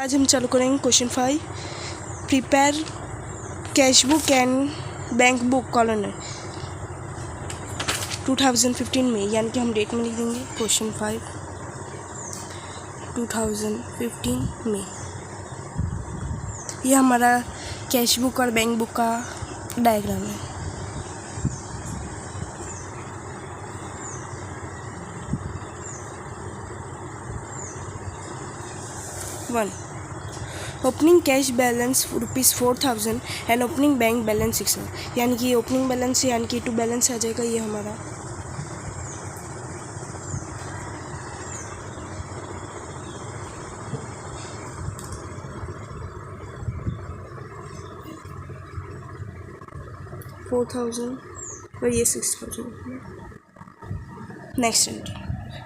आज हम चालू करेंगे question 5। Prepare cash book and bank book column 2015 में, यानी कि हम डेट में लिख देंगे क्वेश्चन 5 2015 में। यह हमारा कैश बुक और बैंक बुक का डायग्राम है। One, opening cash balance ₹4000 and opening bank balance 600, यानी कि ओपनिंग बैलेंस यानी कि टू बैलेंस आ जाएगा ये हमारा। $4000 और ये 6000। Next entry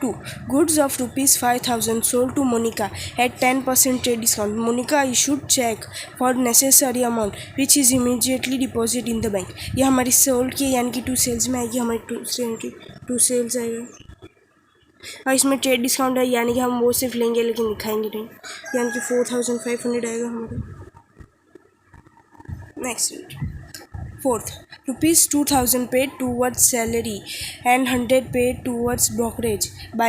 2, goods of ₹5000 sold to Monica at 10% trade discount. Monica issued check for necessary amount which is immediately deposited in the bank. ये हमारी सोल्ड की यानी कि टू सेल्स में आएगी, हमारी टू सेल्स आएगा। और इसमें ट्रेड डिस्काउंट है यानी कि हम वो सिर्फ लेंगे लेकिन दिखाएंगे नहीं, यानी कि 4500 आएगा हमारा। Next entry 4th, ₹2000 paid towards salary and 100 paid towards brokerage by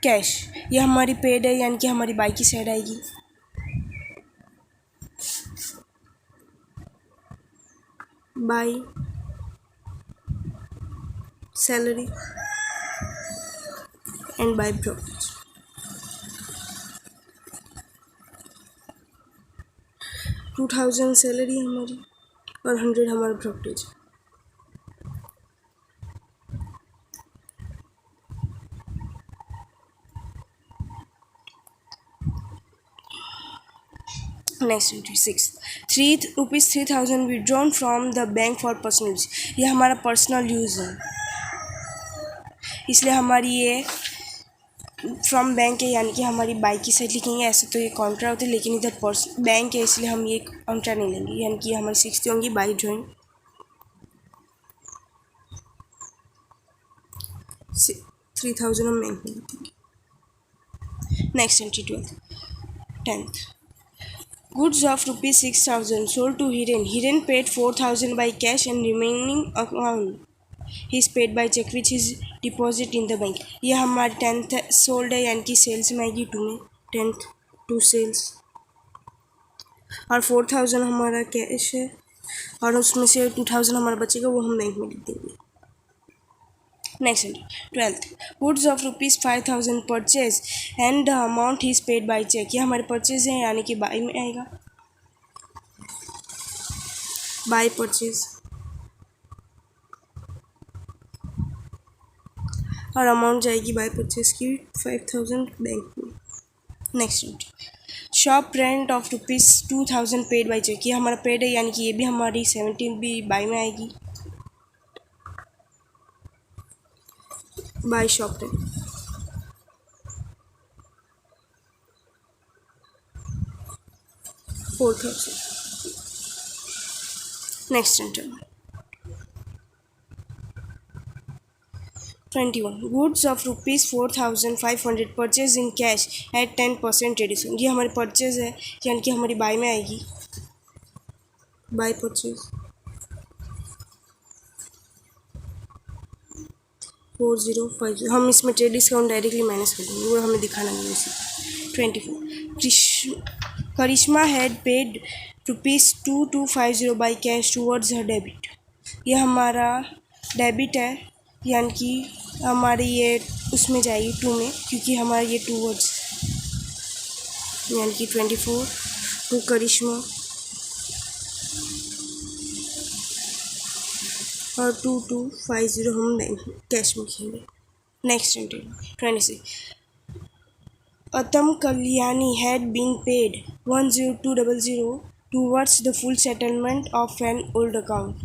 cash. ये हमारी पेड है यानी कि हमारी बाई की साइड आएगी। By salary and by brokerage. 2000 salary हमारी और 100 हमारा brokerage. Next entry 6, ₹3000 withdrawn from the bank for personal use. ये हमारा पर्सनल यूज़ है, इसलिए हमारी ये फ्रॉम बैंक है यानी कि हमारी बाई की साइड लिखेंगे। ऐसे तो ये कॉन्ट्रा होते हैं लेकिन इधर बैंक है इसलिए हम ये कॉन्ट्रा नहीं लेंगे, यानी कि हमारी 60 होंगी बाई ड्रॉइंग। 3000 हम बैंक में लिखेंगे। Next entry 10th, goods of ₹6000 sold to Hiren. Hiren paid 4000 by cash and remaining amount he is paid by check which is deposit in the bank. ये हमारी 10th सोल्ड है यानी कि sales में आएगी 2 में, 10th 2 सेल्स। और 4000 हमारा कैश है और उसमें से 2000 हमारा बचेगा वो हम बैंक में लिख देंगे। Next entry 12th, goods of ₹5000 purchase and the amount ही इज पेड बाई चेक। ये हमारे परचेज है यानी कि बाई में आएगा, बाई परचेज। और अमाउंट जाएगी बाई परचेज की 5000 बैंक में। Next entry shop rent of ₹2000 paid by cheque. ये हमारा पेड है यानी कि ये भी हमारी 17 भी बाई में आएगी, by shop rent. $4000। Next entry 21, goods of ₹4500 purchase in cash at 10% discount. ये हमारी परचेज है यानी कि हमारी बाई में आएगी, बाई परचेज। 4050 हम इसमें ट्रेड डिस्काउंट डायरेक्टली माइनस कर देंगे, वो हमें दिखाना नहीं है। 24, Karishma had paid ₹2250 by cash towards her debit. ये हमारा डेबिट है यानी कि हमारी ये उसमें जाएगी 2 में क्योंकि हमारा ये टूवर्ड्स यानी कि 24 टू करिश्मा और 2250 हम बैंक कैश में लिखेंगे। Next entry 26, Atam Kalyani had been paid 10200 towards the full settlement of an old account.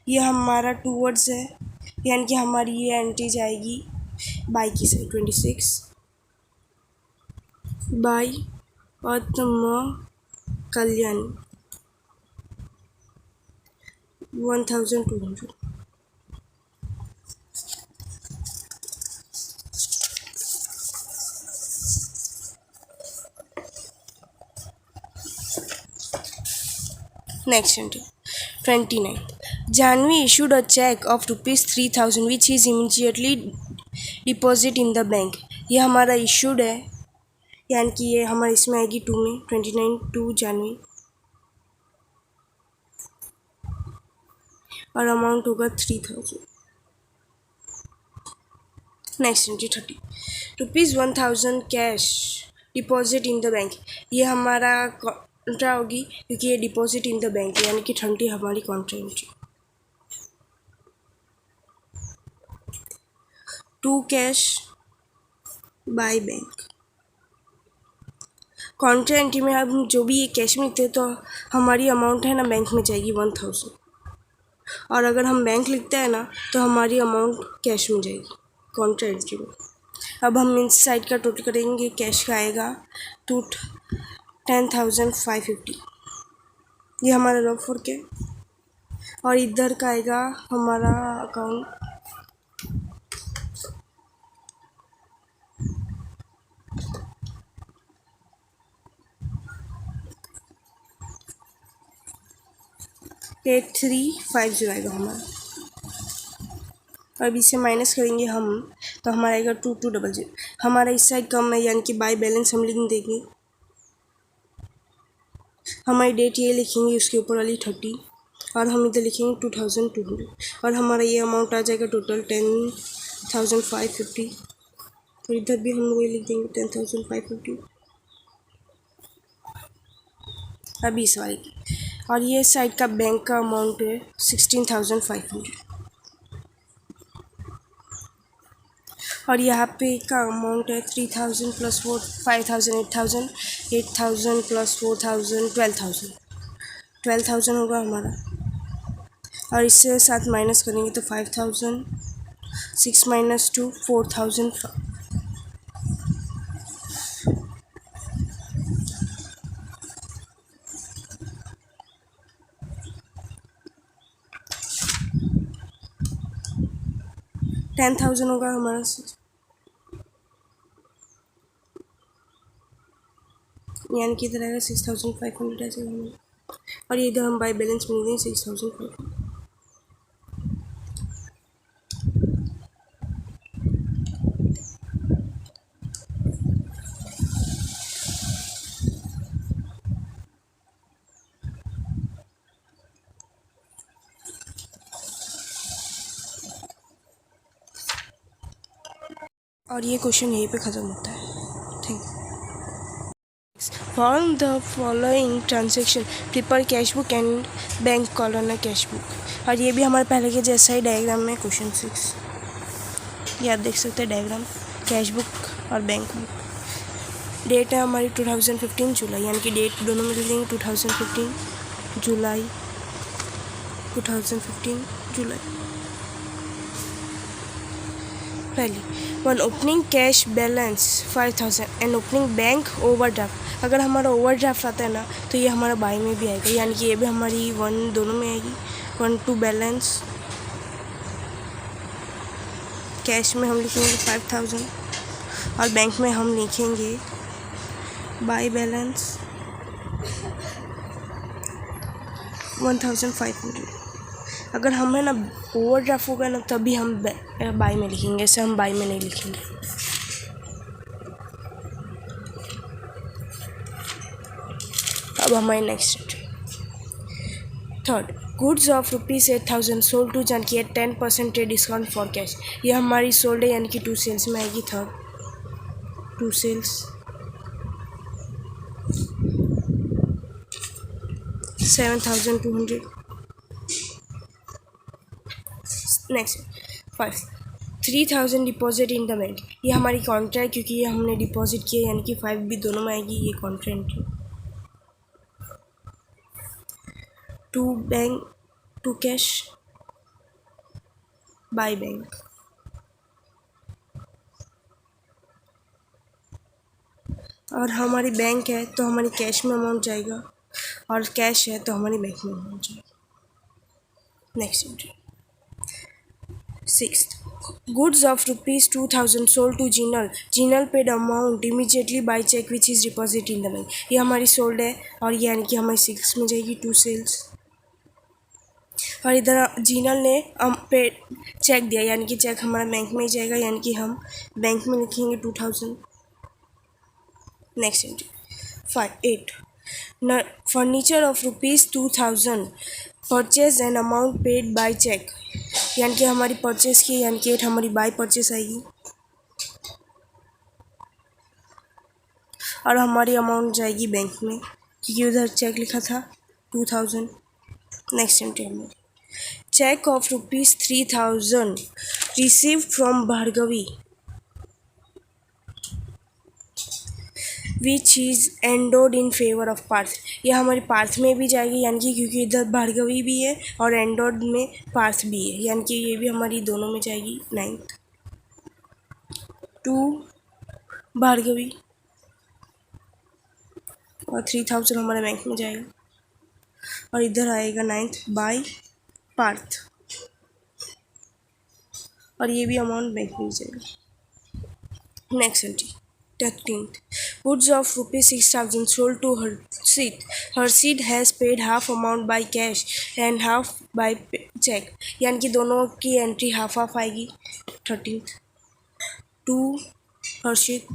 ये हमारा टूवर्ड्स है यानी कि हमारी ये एंट्री जाएगी बाई की साइड। 26 by Atam Kalyani 1200। Next entry 29. Janvi issued a check of rupees 3000 which is immediately deposit in the bank. ये हमारा issued है, यानी कि ये हमारे इसमें आएगी 2 में 29 जनवरी और अमाउंट होगा 3000. Next entry 30. Rupees 1000 cash deposit in the bank. ये हमारा कॉन्ट्रा होगी क्योंकि ये डिपॉजिट इन द बैंक यानी कि 30 हमारी Contra entry. 2 cash by bank. Contra entry में हम जो भी ये कैश में लिखते हैं तो हमारी अमाउंट है ना बैंक में जाएगी 1000, और अगर हम बैंक लिखते हैं ना तो हमारी अमाउंट कैश में जाएगी कॉन्ट्रा एंट्री में. अब हम इस साइड का टोटल करेंगे. कैश का आएगा 10,550, ये हमारा लॉग फॉर के. और इधर का आएगा हमारा अकाउंट 8350 आएगा हमारा. अब इसे माइनस करेंगे हम तो हमारा आएगा 2200. हमारा इस साइड कम है यानी कि बाय बैलेंस हम लिख देंगे. हमारी डेट ये लिखेंगे उसके ऊपर वाली 30 और हम इधर लिखेंगे 2200 और हमारा ये अमाउंट आ जाएगा टोटल 10,550. तो इधर भी हम वही लिख देंगे 10,550. अभी इस वाले की. और ये साइड का बैंक का अमाउंट है 16,500 और यहाँ पे का अमाउंट है 3,000 प्लस 4 5,000 8,000 8,000 प्लस 4,000 12,000 होगा हमारा. और इससे साथ माइनस करेंगे तो 5,000 6 माइनस 2 4,000 10,000 होगा हमारा. यानी कि इधर आएगा 6,500 ऐसे होंगे और ये इधर हम बाय बैलेंस में देंगे 6,500. और ये क्वेश्चन यहीं पे ख़त्म होता है. Thank you. From the following transaction prepare cash book and bank column cash book. और ये भी हमारे पहले के जैसा ही डायग्राम में क्वेश्चन 6. ये आप देख सकते हैं डायग्राम कैश बुक और बैंक बुक. डेट है हमारी 2015 जुलाई यानी कि डेट दोनों में लिख देंगे 2015 जुलाई 2015 जुलाई. पहली one opening cash balance 5,000 and opening bank overdraft. अगर हमारा ओवरड्राफ्ट आता है ना तो ये हमारा बाई में भी आएगा यानी कि ये भी हमारी 1 दोनों में आएगी. 1 2 बैलेंस कैश में हम लिखेंगे 5,000 और बैंक में हम लिखेंगे बाई बैलेंस 1,500. अगर हमें ना ओवरड्राफ्ट होगा ना तभी हम बाई में लिखेंगे, ऐसे हम बाई में नहीं लिखेंगे. अब हमारे next third goods of ₹8,000 sold to Janaki at 10% discount for cash. ये हमारी सोल्ड है यानी कि 2 सेल्स में आएगी. Third 2 sales 7,200. Next 5 3,000 deposit in the bank. ये हमारी कॉन्ट्रा है क्योंकि ये हमने डिपॉजिट किया यानी कि 5 भी दोनों में आएगी. ये Contra entry. 2 bank 2 cash by bank. और हमारी बैंक है तो हमारी कैश में अमाउंट जाएगा और कैश है तो हमारी बैंक में अमाउंट जाएगा. Next entry 6 goods of ₹2,000 sold to Jinal. Jinal paid amount immediately by cheque which is deposit in the bank. ये हमारी सोल्ड है और ये यानी कि हमारी 6 में जाएगी. 2 सेल्स और इधर जीनल ने हम पे चेक दिया, यानी कि चेक हमारा बैंक में ही जाएगा, यानी कि हम बैंक में लिखेंगे 2000। Next entry 8 furniture of ₹2000 purchase and amount paid by cheque, यानी कि हमारी परचेज की, यानी कि हमारी बाय परचेस आएगी और हमारी अमाउंट जाएगी बैंक में, क्योंकि उधर चेक लिखा था 2000। नेक्स्ट एंट्री हमें cheque of ₹3000 received from Bhargavi which is एंडोड इन फेवर ऑफ पार्थ। यह हमारी पार्थ में भी जाएगी, यानी कि क्योंकि इधर भार्गवी भी है और एंडोड में पार्थ भी है, यानी कि ये भी हमारी दोनों में जाएगी। 9 टू भार्गवी और 3000 हमारे बैंक में जाएगा और इधर आएगा 9 बाय पार्थ और ये भी अमाउंट बैंक में जाएगा। Next entry 13th goods of ₹6000 sold to Harshit. Harshit has paid half amount by cash and half by check, यानी कि दोनों की एंट्री हाफ हाफ आएगी। 13th टू हर्षित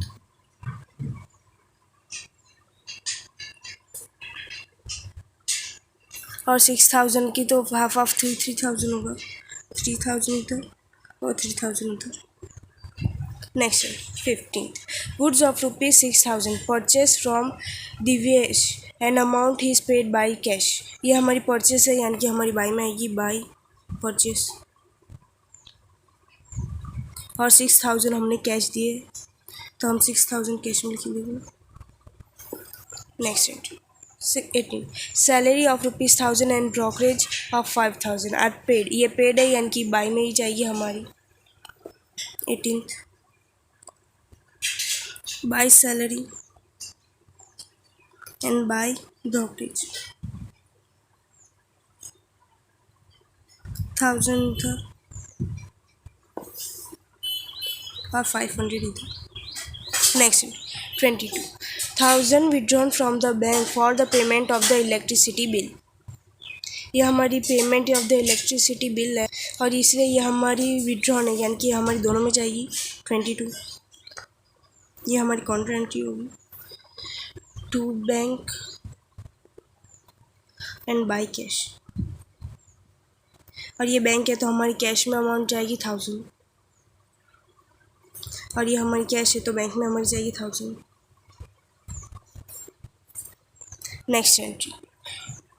और 6000 की तो हाफ हाफ 3000 होगा, 3000 इधर और 3000 उधर। Next 15th goods of ₹6000 purchased from Divyesh and amount ही इज पेड बाई कैश। ये हमारी परचेस है, यानी कि हमारी बाई में आएगी बाई परचेस और 6000 हमने कैश दिए तो हम 6000 कैश में लिखेंगे। Next entry 18 salary of ₹1000 and brokerage of 5000 are paid. ये पेड है, यानी कि बाई में ही जाएगी हमारी। 18th by salary and by brokerage 1000 इधर और 500 इधर। Next 22,000 withdrawn from the bank for the payment of the electricity bill। यह हमारी payment of the electricity bill है और इसलिए यह हमारी विड्रॉन है, यानी कि हमारी दोनों में जाएगी। 22 ये हमारी काउंटर एंट्री होगी to bank and by cash और ये बैंक है तो हमारी कैश में अमाउंट जाएगी 1000 और ये हमारी कैश है तो बैंक में हमारी जाएगी 1000। Next entry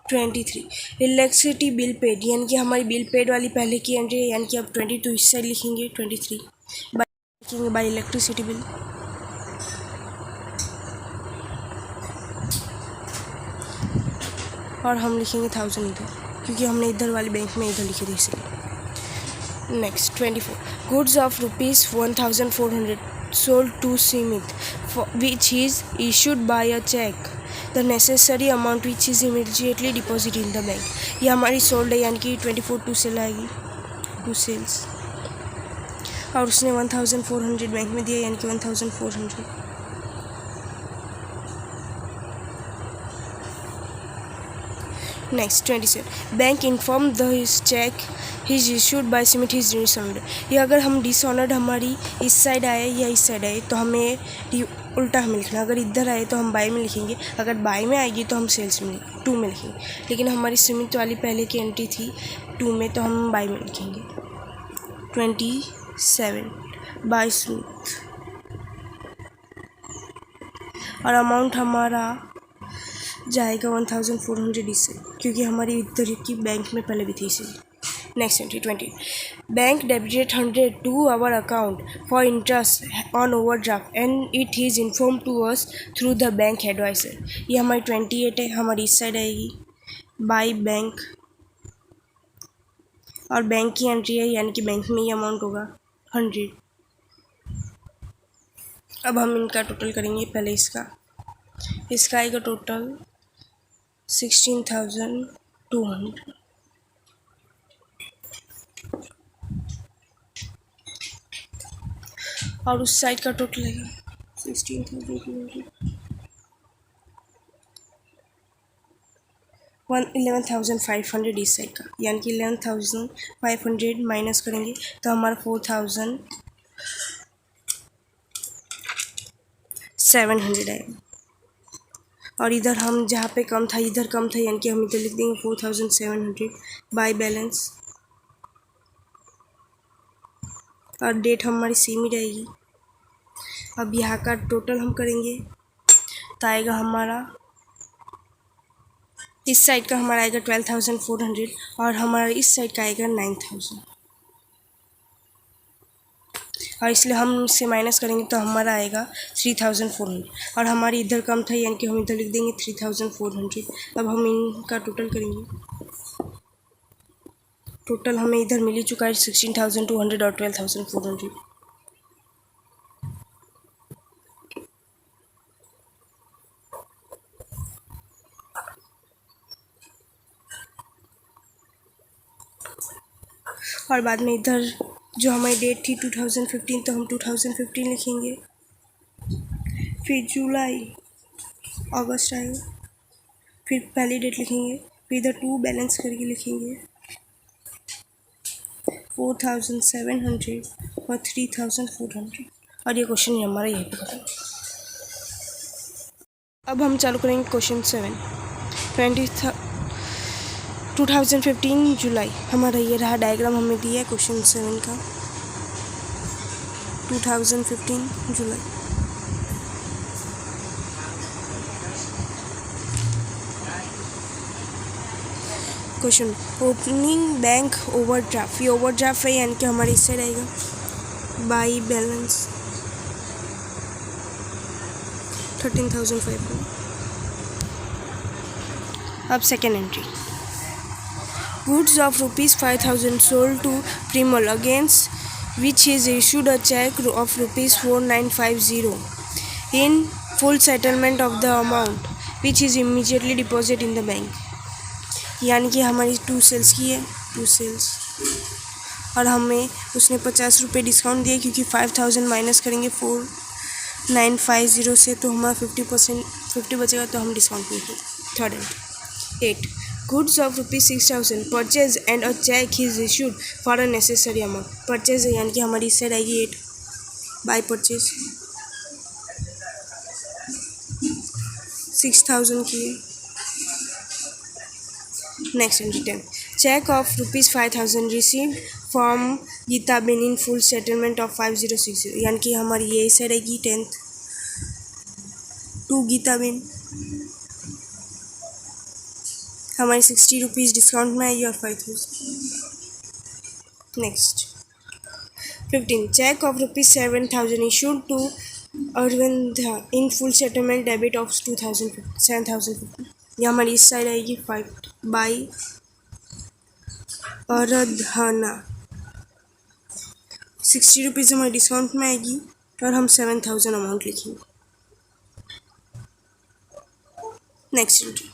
23 electricity bill paid, यानी कि हमारी बिल पेड वाली पहले की एंट्री है, यानी कि अब 22 इस साइड लिखेंगे। 23 लिखेंगे बाय इलेक्ट्रिसिटी बिल और हम लिखेंगे 1000 इधर, क्योंकि हमने इधर वाले बैंक में इधर लिखे थे इसलिए। Next 24 goods of ₹1400 sold to Simit which is issued by a check the necessary amount which is immediately deposited in the bank। ये हमारी सोल्ड है, यानी कि 24 टू सेल आएगी, टू सेल्स और उसने 1400 बैंक में दिया, यानी कि 1400। Next 27 bank inform the his cheque his issued by Simit his dishonoured. ये अगर हम डिसऑनर्ड हमारी इस साइड आए या इस साइड आए तो हमें उल्टा हमें लिखना, अगर इधर आए तो हम बाय में लिखेंगे, अगर बाय में आएगी तो हम सेल्स में 2 में लिखेंगे, लेकिन हमारी सिमिट वाली पहले की एंट्री थी 2 में तो हम बाय में लिखेंगे। 27 बाय सिमिट और अमाउंट हमारा जाएगा 1400 इससे, क्योंकि हमारी इधर की बैंक में पहले भी थी इसी। Next entry 20 bank debited 100 to our account for interest on overdraft and it is inform to us through the bank advisor. ये हमारी 28 है, हमारी इस साइड आएगी बाय बैंक और बैंक की एंट्री है, यानी कि बैंक में ही अमाउंट होगा 100। अब हम इनका टोटल करेंगे, पहले इसका आएगा टोटल 16,200 और उस साइड का टोटल है 16,200 11,500 इस साइड का, यानी कि 11,500 माइनस करेंगे तो हमारा 4,700 आएगा। और इधर हम जहाँ पे कम था इधर कम था, यानी कि हम इधर लिख देंगे 4,700 बाय बैलेंस, और डेट हमारी सेम ही रहेगी। अब यहाँ का टोटल हम करेंगे तो आएगा हमारा, इस साइड का हमारा आएगा 12,400 और हमारा इस साइड का आएगा 9,000, और इसलिए हम इससे माइनस करेंगे तो हमारा आएगा 3,400, और हमारी इधर कम था यानी कि हम इधर लिख देंगे 3,400। अब हम इनका टोटल करेंगे, टोटल हमें इधर मिल ही चुका है 16,200 और 12,400। और बाद में इधर जो हमारी डेट थी 2015, तो हम 2015 लिखेंगे, फिर जुलाई अगस्त आएगा, फिर पहली डेट लिखेंगे, फिर इधर 2 बैलेंस करके लिखेंगे 4,700 और 3,400, और ये क्वेश्चन हमारा यहीं पे खत्म। अब हम चालू करेंगे क्वेश्चन 7। 2015 जुलाई, हमारा ये रहा डायग्राम हमें दिया है क्वेश्चन 7 का। 2015 जुलाई, क्वेश्चन ओपनिंग बैंक ओवरड्राफ्ट, ये ओवरड्राफ्ट है यानी कि हमारे इससे रहेगा बाई बैलेंस 13,500। अब second entry, goods of ₹5,000 sold to Primol against which is issued a check of ₹4,950 in full settlement of the amount which is immediately deposited in the bank। यानी कि हमारी 2 सेल्स की है, 2 सेल्स, और हमें उसने 50 रुपये डिस्काउंट दिए क्योंकि 5,000 माइनस करेंगे 4,950 से तो हमारा 50 बचेगा, तो हम डिस्काउंट लेंगे। Third entry 8, goods of ₹6,000 purchase and a cheque is issued for a necessary amount. Purchase है यानी कि हमारी इससे रहेगी 8 बाय परचेज, 6,000 की है। Next entry 10, cheque of ₹5,000 received from Geeta ben in full settlement of 5,060, यानी कि हमारी ये इससे रहेगी 10th टू गीता बेन, हमारी 60 रुपीज़ डिस्काउंट में आएगी और 5,000। Next 15, cheque of ₹7,000 issued to Arvinda in full settlement debit of 7,050, यह हमारी इस साइड आएगी 5 बाई आराधना, 60 रुपीज़ हमारे डिस्काउंट में आएगी और हम 7,000 अमाउंट लिखेंगे। Next entry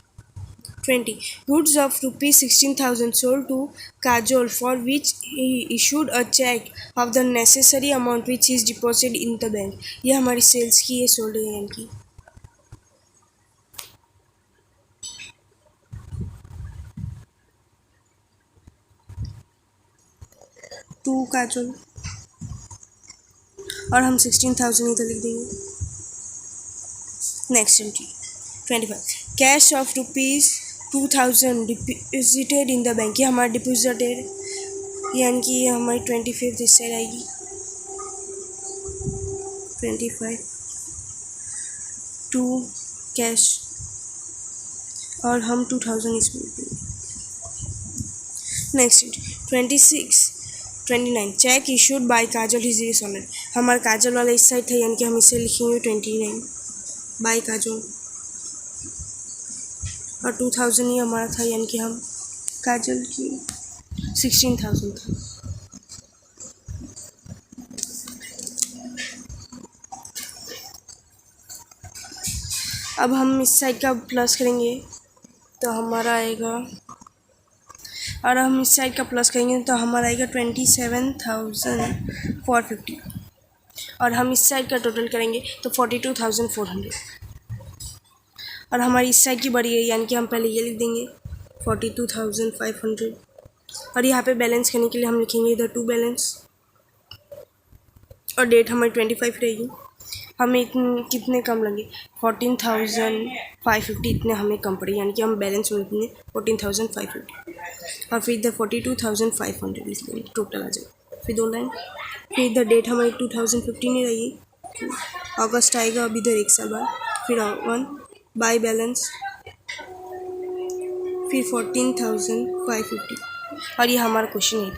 20, goods of ₹16,000 sold to Kajol for which he issued a check of the necessary amount which is deposited in the bank, यह हमारी सेल्स की है, सोल्ड है यानी कि। टू काजोल, और हम 16,000 इधर लिख देंगे। Next entry 25, cash of ₹2,000 deposited in the bank, ये हमारा डिपॉजिटेड यानी कि ये हमारी 25 इस साइड आएगी 25 टू कैश, और हम 2,000 इसमें लिख देंगे। Next 29, check issued by Kajal is solid, हमारा काजल वाला इस साइड था यानी कि हम इसे लिखेंगे 29 बाय काजल, और 2,000 ही हमारा था यानी कि हम काजल की 16,000 था। अब हम इस साइड का प्लस करेंगे तो हमारा आएगा, और हम इस साइड का प्लस करेंगे तो हमारा आएगा 27,450, और हम इस साइड का टोटल करेंगे तो 42,400, और हमारी इस साइड की बड़ी है यानी कि हम पहले ये लिख देंगे 42,500। और यहाँ पे बैलेंस करने के लिए हम लिखेंगे इधर टू बैलेंस, और डेट हमारी 25 रहेगी। हमें कितने कम लगे, 14,550 इतने हमें कम पड़े, यानी कि हम बैलेंस में इतने 14,550, और फिर इधर 42,500 इसलिए टोटल आ जाएगा। फिर 2 लाइन, फिर इधर डेट हमारी 2015 ही रहेगी, अगस्त आएगा अब इधर 1 साल बाद। फिर 1 बाय बैलेंस, फिर 14,550, और ये हमारा क्वेश्चन है।